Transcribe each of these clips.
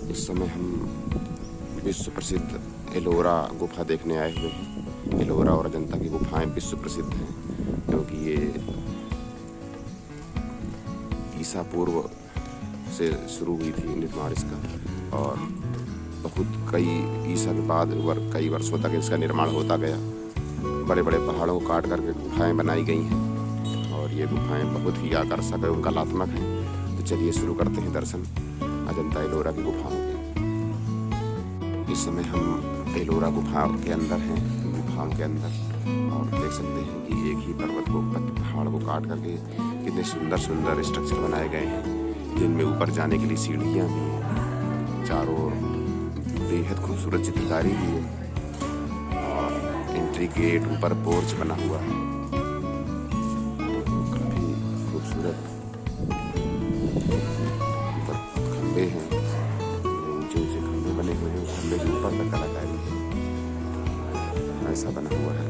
इस समय हम विश्व प्रसिद्ध एलोरा गुफा देखने आए हुए हैं। एलोरा और अजंता की गुफाएं विश्व प्रसिद्ध हैं क्योंकि ये ईसा पूर्व से शुरू हुई थी निर्माण इसका, और कई ईसा के बाद कई वर्षों तक इसका निर्माण होता गया। बड़े बड़े पहाड़ों को काट करके गुफाएं बनाई गई हैं और ये गुफाएं बहुत ही आकर्षक एवं कलात्मक हैं। तो चलिए शुरू करते हैं दर्शन अजंता एलोरा की गुफाओं के। इस समय हम एलोरा गुफाओं के अंदर हैं, गुफाओं के अंदर, और देख सकते हैं कि एक ही पर्वत को पहाड़ को काट करके कितने सुंदर सुंदर स्ट्रक्चर बनाए गए हैं, जिनमें ऊपर जाने के लिए सीढ़ियाँ भी हैं, चारों ओर बेहद खूबसूरत चित्रकारी भी है और एंट्री गेट ऊपर पोर्च बना हुआ है, काफी खूबसूरत। ऊपर खंबे हैं, ऊंचे ऊंचे खंबे बने हुए हैं, खंबे के ऊपर तक कलाकारी है, ऐसा बना हुआ है।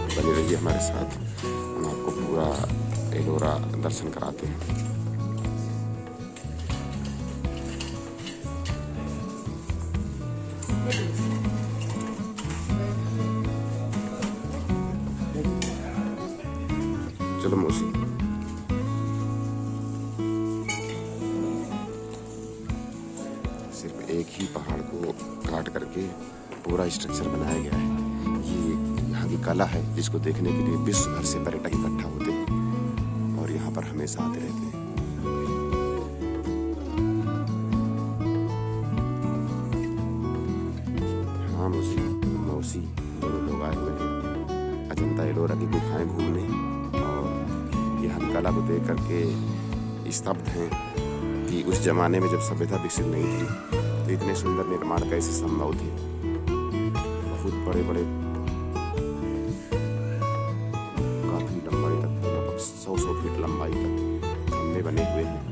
बने रहिए हमारे साथ, हम आपको पूरा एलोरा दर्शन कराते हैं। चलो मौसी, सिर्फ एक ही पहाड़ को काट करके पूरा स्ट्रक्चर बनाया गया है। ये यहाँ की कला है जिसको देखने के लिए विश्व भर से पर्यटक इकट्ठा होते हैं और यहाँ पर हमेशा आते रहते हैं। हाँ मौसी, मौसी दोनों लोग आए हुए हैं अजंता एलोरा की गुफाएं घूमने, और यहाँ की कला को देख करके स्तब्ध हैं कि उस जमाने में जब सभ्यता विकसित नहीं थी तो इतने सुंदर निर्माण कैसे संभव थे। बहुत बड़े बड़े, काफी लंबाई तक, लगभग 100 फीट लंबाई तक खंभे बने हुए हैं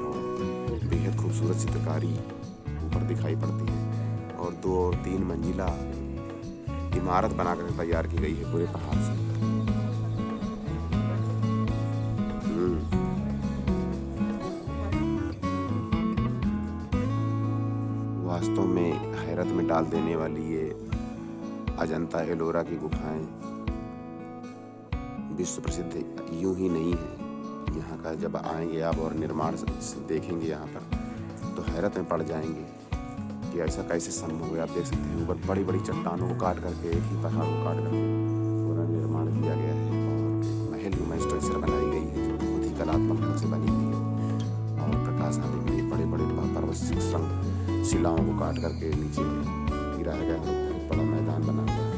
और बेहद खूबसूरत चित्रकारी ऊपर दिखाई पड़ती है, और 2 और 3 मंजिला इमारत बनाकर तैयार की गई है पूरे पहाड़ से। वास्तव में हैरत में डाल देने वाली ये अजंता एलोरा की गुफाएं विश्व प्रसिद्ध यूं ही नहीं है। यहाँ का जब आएंगे आप और निर्माण देखेंगे यहाँ पर तो हैरत में पड़ जाएंगे कि ऐसा कैसे संभव है। आप देख सकते हैं ऊपर बड़ी बड़ी चट्टानों को काट करके, एक ही पहाड़ को काट करके पूरा निर्माण किया गया है, और महल नुमा स्ट्रक्चर बनाई गई है जो बहुत ही कलात्मक ढंग से बनी हुई है, और प्रकाश आने के लिए बड़े बड़े पर्वत शिलाओं को काट करके नीचे गिराया गया है। बहुत बड़ा मैदान बना हुआ है।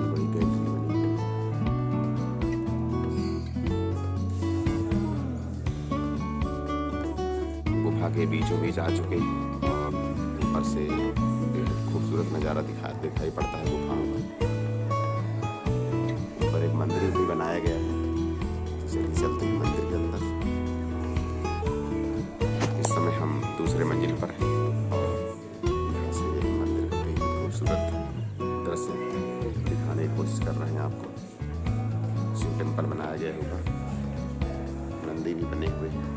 बड़ी बड़ी गैलरी बनी है। गुफा के बीचों बीच आ चुके हैं और ऊपर से खूबसूरत नज़ारा दिखाई पड़ता है गुफाओं में। ऊपर एक मंदिर भी बनाया गया है, चलिए चलते हैं मंदिर के अंदर। इस समय हम दूसरे मंजिल पर हैं और यहाँ से मंदिर का बेहद खूबसूरत दृश्य दिखाने की कोशिश कर रहे हैं आपको। शिव टेम्पल बनाया गया है, ऊपर नंदी भी बने हुए हैं।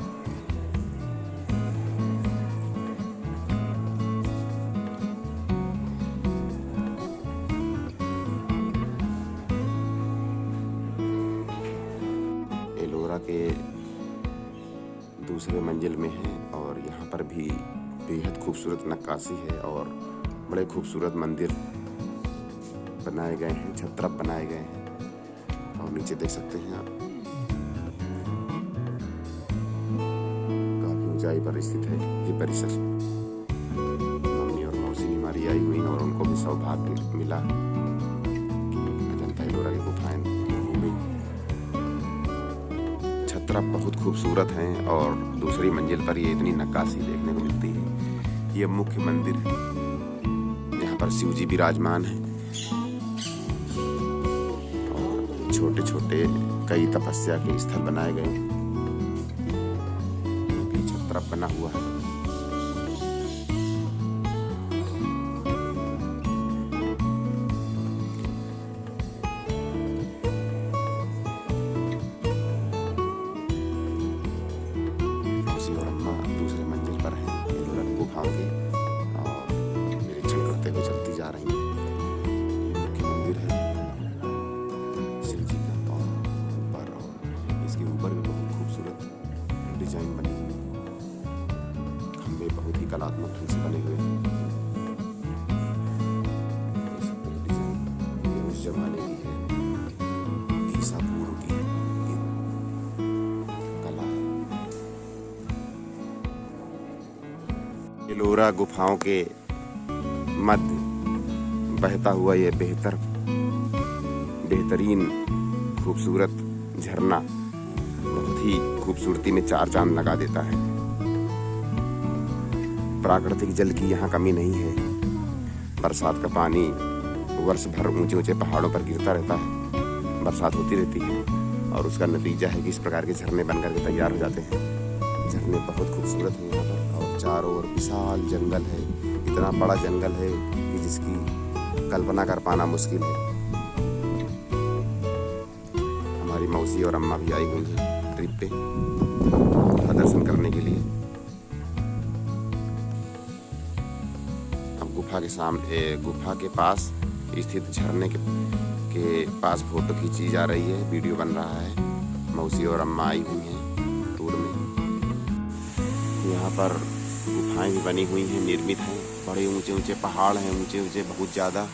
एलोरा के दूसरे मंजिल में है और यहाँ पर भी बेहद खूबसूरत नक्काशी है और बड़े खूबसूरत मंदिर बनाए गए हैं, छत्रप बनाए गए हैं, और नीचे देख सकते हैं आप काफी ऊंचाई पर स्थित है ये परिसर। मम्मी और मौसी भी हमारी आई हुई हैं और उनको भी सौभाग्य मिला कि अजंता एलोरा की गुफाएं घूमी। छत्रप बहुत खूबसूरत हैं और दूसरी मंजिल पर ये इतनी नक्काशी देखने को मिलती है। ये मुख्य मंदिर है, यहाँ पर शिव जी विराजमान हैं और छोटे छोटे कई तपस्या के स्थल बनाए गए हैं। छत्रप बना हुआ है। एलोरा गुफाओं के मध्य बहता हुआ ये बेहतरीन खूबसूरत झरना बहुत ही खूबसूरती में चार चांद लगा देता है। प्राकृतिक जल की यहाँ कमी नहीं है। बरसात का पानी वर्ष भर ऊंचे ऊंचे पहाड़ों पर गिरता रहता है। बरसात होती रहती है और उसका नतीजा है कि इस प्रकार के झरने बनकर के तैयार हो जाते हैं। झरने बहुत खूबसूरत हैं यहाँ पर और चारों ओर विशाल जंगल है। इतना बड़ा जंगल है कि जिसकी कल्पना कर पाना मुश्किल है। हमारी मौसी और अम्मा भी आई हुई हैं ट्रिप पे दर्शन करने के लिए। अब गुफा के पास स्थित झरने के पास फोटो खींची जा रही है, वीडियो बन रहा है। मौसी और अम्मा आई हुई हैं टूर में। यहाँ पर गुफाएं भी बनी हुई हैं, निर्मित हैं। बड़े ऊंचे ऊंचे पहाड़ हैं, ऊंचे ऊंचे बहुत ज़्यादा,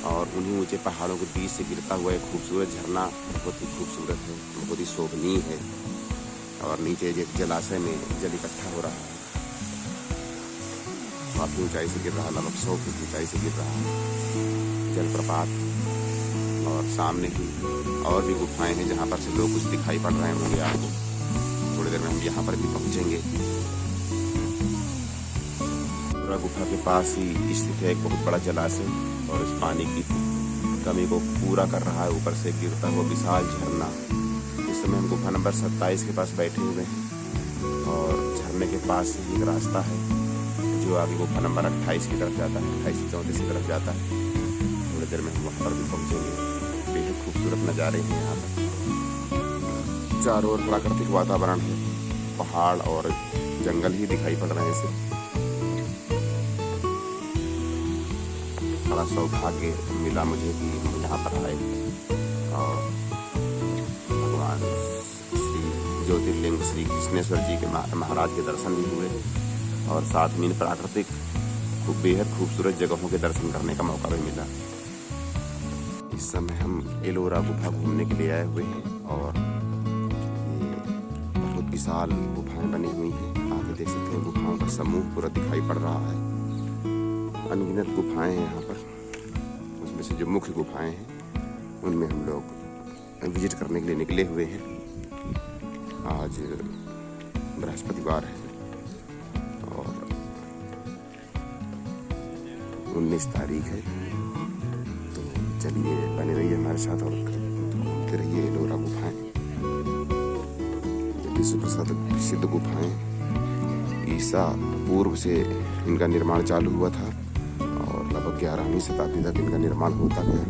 और उन्हीं ऊंचे पहाड़ों के बीच से गिरता हुआ एक खूबसूरत झरना बहुत ही खूबसूरत है, बहुत ही शोभनीय है। और नीचे एक जलाशय में जल इकट्ठा हो रहा है, काफ़ी ऊंचाई से गिर रहा है, लगभग 100 फीट ऊंचाई से गिर रहा है जलप्रपात। और सामने ही और भी गुफाएं हैं जहाँ पर से लोग कुछ दिखाई पड़ रहे होंगे आपको। थोड़ी देर में हम यहाँ पर भी पहुँचेंगे। गुफा के पास ही स्थित है एक बहुत बड़ा जलाशय और इस पानी की कमी को पूरा कर रहा है ऊपर से गिरता हुआ विशाल झरना। इस समय हम गुफा नंबर 27 के पास बैठे हुए हैं और झरने के पास ही एक रास्ता है जो आगे गुफा नंबर 28 की तरफ जाता है, 28-34 की तरफ जाता है। थोड़ी देर में हम वहाँ पर भी पहुँचेंगे। बेहद खूबसूरत नज़ारे हैं यहाँ पर। चारों ओर प्राकृतिक वातावरण है, पहाड़ और जंगल ही दिखाई पड़ रहे हैं सिर्फ। बड़ा सौभाग्य मिला मुझे कि हम यहाँ पर आए और भगवान श्री ज्योतिर्लिंग श्री कृष्णेश्वर जी के महाराज के दर्शन भी हुए और साथ में इन प्राकृतिक बेहद खूबसूरत जगहों के दर्शन करने का मौका भी मिला। इस समय हम एलोरा गुफा घूमने के लिए आए हुए हैं और ये बहुत विशाल गुफाएं बनी हुई हैं। आगे देख सकते हैं गुफाओं का समूह पूरा दिखाई पड़ रहा है। अनगिनत गुफाएं हैं यहाँ पर। उसमें से जो मुख्य गुफाएं हैं उनमें हम लोग विजिट करने के लिए निकले हुए हैं। आज बृहस्पतिवार है और 19 तारीख है। तो चलिए बने रहिए हमारे साथ और घूमते रहिए एलोरा गुफाएं। विश्व प्रसिद्ध गुफाएं, ईसा पूर्व से इनका निर्माण चालू हुआ था और लगभग 11वीं शताब्दी तक इनका निर्माण होता गया।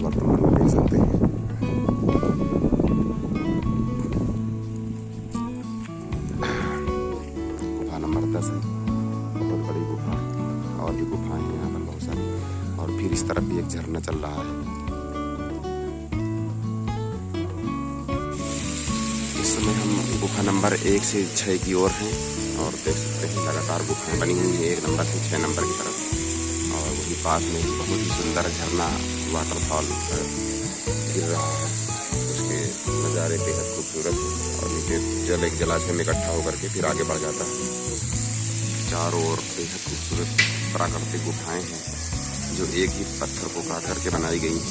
वर्तमान में देख सकते हैं गुफा नंबर 10 है, बहुत बड़ी गुफा है। और भी गुफाएं हैं यहाँ पर बहुत सारी। और फिर इस तरफ भी एक झरना चल रहा है। इस समय हम गुफा नंबर 1 से 6 की ओर हैं और देख सकते हैं लगातार गुफाएं बनी हुई है 1 नंबर से 6 नंबर की तरफ। और वही पास में बहुत ही सुंदर झरना वाटरफॉल गिर रहा है। उसके नज़ारे बेहद खूबसूरत हैं और नीचे जल एक जलाशय में इकट्ठा होकर के फिर आगे बढ़ जाता है। चारों ओर बेहद खूबसूरत प्राकृतिक गुफाएं हैं जो एक ही पत्थर को काट करके बनाई गई हैं।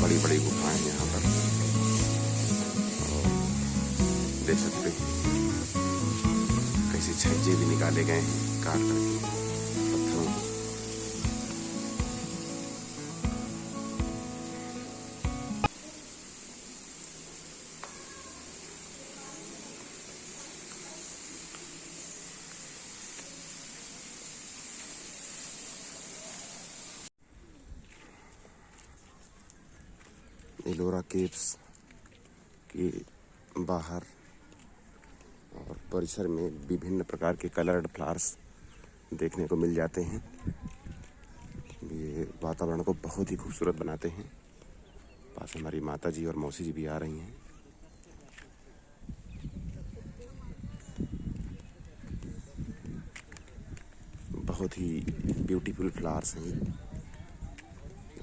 बड़ी बड़ी गुफाएं हैं यहाँ पर। देख सकते हैं कैसे छज्जे भी निकाले गए हैं काट करके पत्थरों को। एलोरा केव्स के बाहर और परिसर में विभिन्न प्रकार के कलर्ड फ्लावर्स देखने को मिल जाते हैं। ये वातावरण को बहुत ही खूबसूरत बनाते हैं। पास हमारी माता जी और मौसी जी भी आ रही हैं। बहुत ही ब्यूटीफुल फ्लावर्स हैं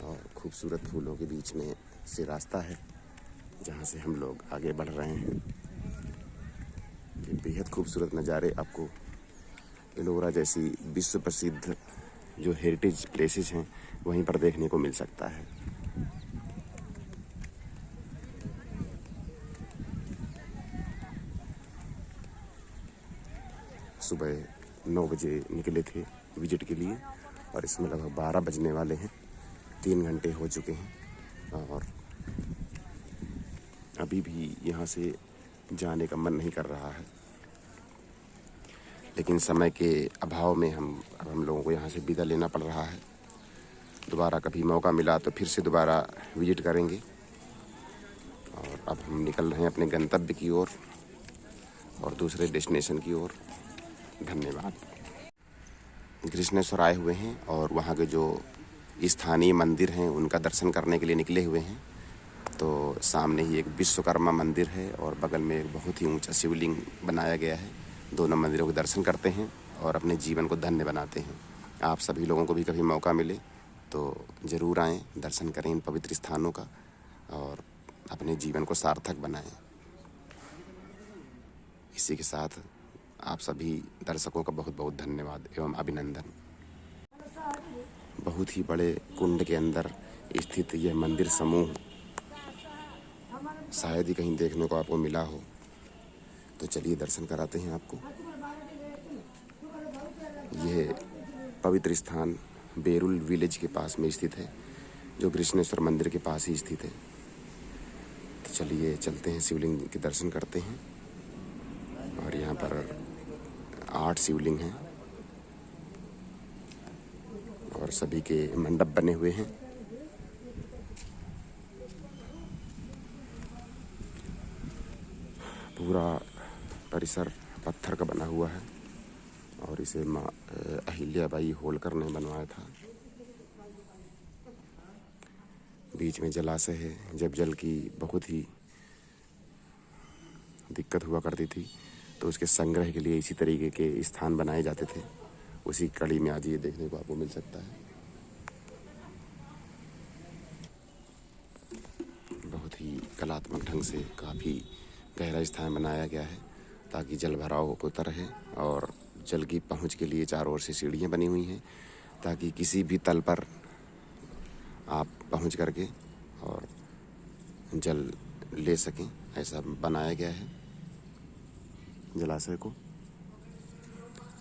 और खूबसूरत फूलों के बीच में से रास्ता है जहाँ से हम लोग आगे बढ़ रहे हैं। बेहद खूबसूरत नज़ारे आपको एलोरा जैसी विश्व प्रसिद्ध जो हेरिटेज प्लेसेस हैं वहीं पर देखने को मिल सकता है। सुबह 9 बजे निकले थे विजिट के लिए और इसमें लगभग 12 बजने वाले हैं। 3 घंटे हो चुके हैं और अभी भी यहाँ से जाने का मन नहीं कर रहा है, लेकिन समय के अभाव में हम लोगों को यहाँ से विदा लेना पड़ रहा है। दोबारा कभी मौका मिला तो फिर से दोबारा विजिट करेंगे। और अब हम निकल रहे हैं अपने गंतव्य की ओर और दूसरे डेस्टिनेशन की ओर। धन्यवाद। कृष्णेश्वर आए हुए हैं और वहाँ के जो स्थानीय मंदिर हैं उनका दर्शन करने के लिए निकले हुए हैं। तो सामने ही एक विश्वकर्मा मंदिर है और बगल में एक बहुत ही ऊंचा शिवलिंग बनाया गया है। दोनों मंदिरों के दर्शन करते हैं और अपने जीवन को धन्य बनाते हैं। आप सभी लोगों को भी कभी मौका मिले तो ज़रूर आएँ, दर्शन करें इन पवित्र स्थानों का और अपने जीवन को सार्थक बनाएं। इसी के साथ आप सभी दर्शकों का बहुत बहुत धन्यवाद एवं अभिनंदन। बहुत ही बड़े कुंड के अंदर स्थित यह मंदिर समूह शायद ही कहीं देखने को आपको मिला हो, तो चलिए दर्शन कराते हैं आपको। यह पवित्र स्थान बेरुल विलेज के पास में स्थित है, जो कृष्णेश्वर मंदिर के पास ही स्थित है। तो चलिए चलते हैं, शिवलिंग के दर्शन करते हैं। और यहाँ पर 8 शिवलिंग हैं और सभी के मंडप बने हुए हैं। पूरा परिसर पत्थर का बना हुआ है और इसे माँ अहिल्याबाई होलकर ने बनवाया था। बीच में जलाशय है। जब जल की बहुत ही दिक्कत हुआ करती थी तो उसके संग्रह के लिए इसी तरीके के स्थान बनाए जाते थे। उसी कड़ी में आज ये देखने को आपको मिल सकता है। बहुत ही कलात्मक ढंग से काफ़ी गहरा स्थान बनाया गया है ताकि जल भराव होता रहे। और जल की पहुंच के लिए चारों ओर से सीढ़ियां बनी हुई हैं ताकि किसी भी तल पर आप पहुंच करके और जल ले सकें। ऐसा बनाया गया है जलाशय को।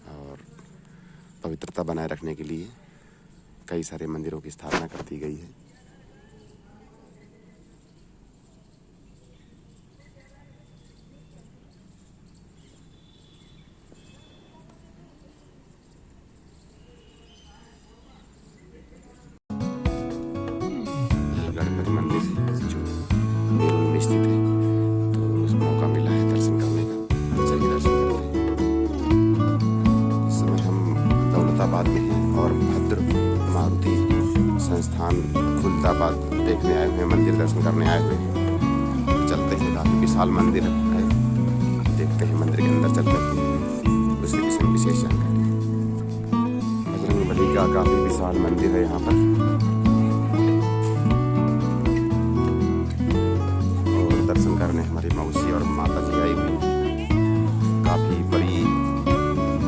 और पवित्रता बनाए रखने के लिए कई सारे मंदिरों की स्थापना कर दी गई है। गणपति मंदिर जो बेरुल में स्थित है, तो उस मौका मिला है दर्शन करने का। चलिए दर्शन करते हैं। इस समय हम दौलताबाद में हैं और भद्र मारुति संस्थान खुलताबाद देखने आए हुए हैं, मंदिर दर्शन करने आए हुए हैं। तो चलते हैं, काफ़ी विशाल मंदिर है। देखते हैं मंदिर के अंदर चलते हैं, उसके विषय में विशेष जानकारी। बजरंगबली का काफ़ी विशाल मंदिर है यहाँ पर। दर्शन करने हमारी मौसी और माता जी आई हुई। काफ़ी बड़ी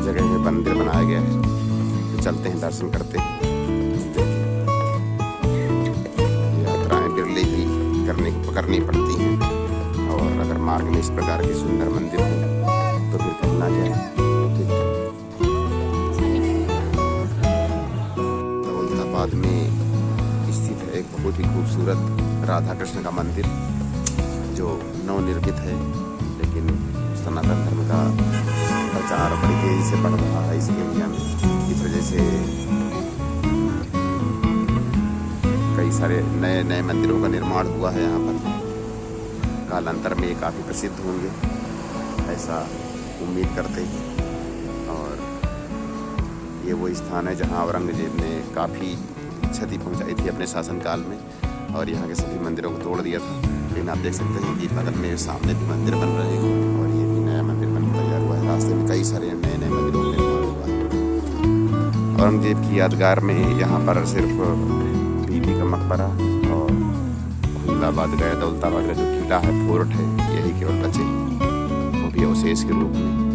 जगह में मंदिर बनाया गया है। तो चलते हैं, दर्शन करते हैं। यात्राएं बिरले ही करनी पड़ती हैं और अगर मार्ग में इस प्रकार के सुंदर मंदिर हो तो फिर करना जाए। दौलताबाद में स्थित है एक बहुत ही खूबसूरत राधा कृष्ण का मंदिर जो नवनिर्मित है, लेकिन सनातन धर्म का प्रचार बड़ी तेजी से बढ़ रहा है इस इंडिया में। इस वजह से कई सारे नए नए मंदिरों का निर्माण हुआ है यहाँ पर। कालांतर में ये काफ़ी प्रसिद्ध होंगे, ऐसा उम्मीद करते हैं। और ये वो स्थान है जहाँ औरंगजेब ने काफ़ी क्षति पहुँचाई थी अपने शासनकाल में और यहाँ के सभी मंदिरों को तोड़ दिया था। लेकिन आप देख सकते हैं कि बगल में सामने भी मंदिर बन रहे हैं और ये भी नया मंदिर बन तैयार हुआ है। रास्ते में कई सारे नए नए मंदिरों का निर्माण हुआ है। औरंगजेब की यादगार में यहाँ पर सिर्फ बीबी का मकबरा और खुलताबाद गया दौलताबाद का जो किला है, फोर्ट है, यही केवल बचे, वो भी अवशेष के रूप में।